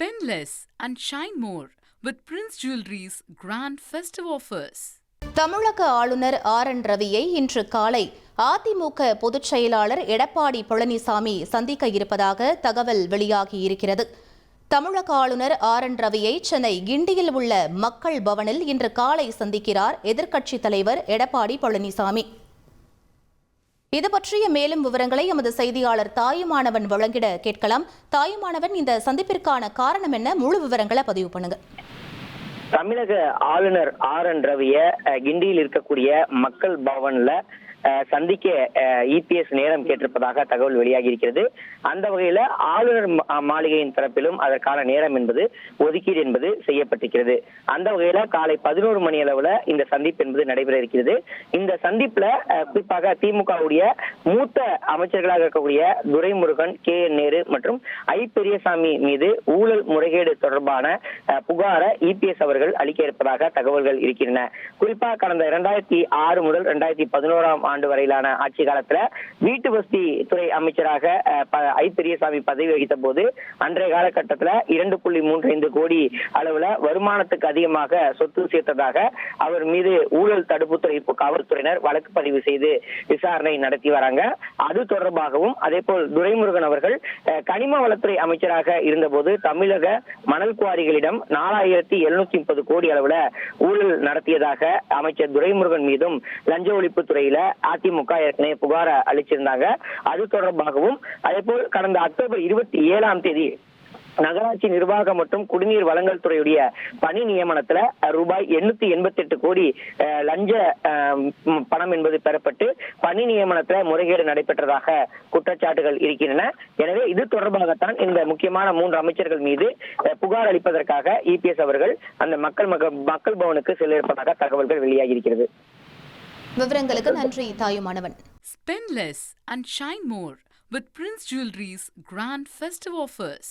Spend less and shine more with Prince Jewelry's grand festive offers. தமிழக ஆளுநர் R. N.. ரவியை இன்று காலை அதிமுக பொதுச் செயலாளர் எடப்பாடி பழனிசாமி சந்திக்க இருப்பதாக தகவல் வெளியாகியிருக்கிறது. தமிழக ஆளுநர் ஆர்.என். ரவியை சென்னை கிண்டியில் உள்ள மக்கள் பவனில் இன்று காலை சந்திக்கிறார் எதிர்க்கட்சித் தலைவர் எடப்பாடி பழனிசாமி. இது பற்றிய மேலும் விவரங்களை எமது செய்தியாளர் தாயுமானவன் வழங்கிட கேட்கலாம். தாயுமானவன், இந்த சந்திப்பிற்கான காரணம் என்ன? முழு விவரங்களை பதிவு பண்ணுங்க. தமிழக ஆளுநர் ஆர்.என். ரவியை கிண்டியில் இருக்கக்கூடிய மக்கள் பவன்ல சந்திக்க இபிஎஸ் நேரம் கேட்டிருப்பதாக தகவல் வெளியாகி இருக்கிறது. அந்த வகையில ஆளுநர் மாளிகையின் தரப்பிலும் அதற்கான நேரம் என்பது ஒதுக்கீடு என்பது செய்யப்பட்டிருக்கிறது. அந்த வகையில காலை 11 மணி அளவுல இந்த சந்திப்பு என்பது நடைபெற இருக்கிறது. இந்த சந்திப்புல குறிப்பாக திமுகவுடைய மூத்த அமைச்சர்களாக இருக்கக்கூடிய துரைமுருகன், கே.என். நேரு மற்றும் ஐ. பெரியசாமி மீது ஊழல் முறைகேடு தொடர்பான புகாரை இபிஎஸ் அவர்கள் அளிக்க இருப்பதாக தகவல்கள் இருக்கின்றன. குறிப்பாக கடந்த 2006 முதல் 2011 ஆண்டு வரையிலான ஆட்சி காலத்துல வீட்டு வசதி துறை அமைச்சராக ஐ. பெரியசாமி பதவி வகித்த போது அன்றைய காலகட்டத்தில் 2.35 கோடி அளவுல வருமானத்துக்கு அதிகமாக சொத்து சேர்த்ததாக அவர் மீது ஊழல் தடுப்புத்துறை காவல்துறையினர் வழக்கு பதிவு செய்து விசாரணை நடத்தி வராங்க. அது தொடர்பாகவும் அதே போல் துரைமுருகன் அவர்கள் கனிம வளத்துறை அமைச்சராக இருந்தபோது தமிழக மணல் குவாரிகளிடம் 4730 கோடி அளவுல ஊழல் நடத்தியதாக அமைச்சர் துரைமுருகன் மீதும் லஞ்ச ஒழிப்பு துறையில அதிமுக ஏற்கனவே புகார் அளிச்சிருந்தாங்க. அது தொடர்பாகவும் அதே போல் கடந்த அக்டோபர் 27 நகராட்சி நிர்வாகம் மற்றும் குடிநீர் வழங்கல் துறையுடைய பணி நியமனத்துல ரூபாய் 888 கோடி லஞ்ச பணம் என்பது பெறப்பட்டு பணி நியமனத்துல முறைகேடு நடைபெற்றதாக குற்றச்சாட்டுகள் இருக்கின்றன. எனவே இது தொடர்பாகத்தான் இந்த முக்கியமான 3 அமைச்சர்கள் மீது புகார் அளிப்பதற்காக இபிஎஸ் அவர்கள் அந்த மக்கள் பவனுக்கு செல்ல இருப்பதாக தகவல்கள் வெளியாகி இருக்கிறது. விவரங்களுக்கு நன்றி Thayumanavan. Spend less and shine more with Prince Jewelry's grand festive offers.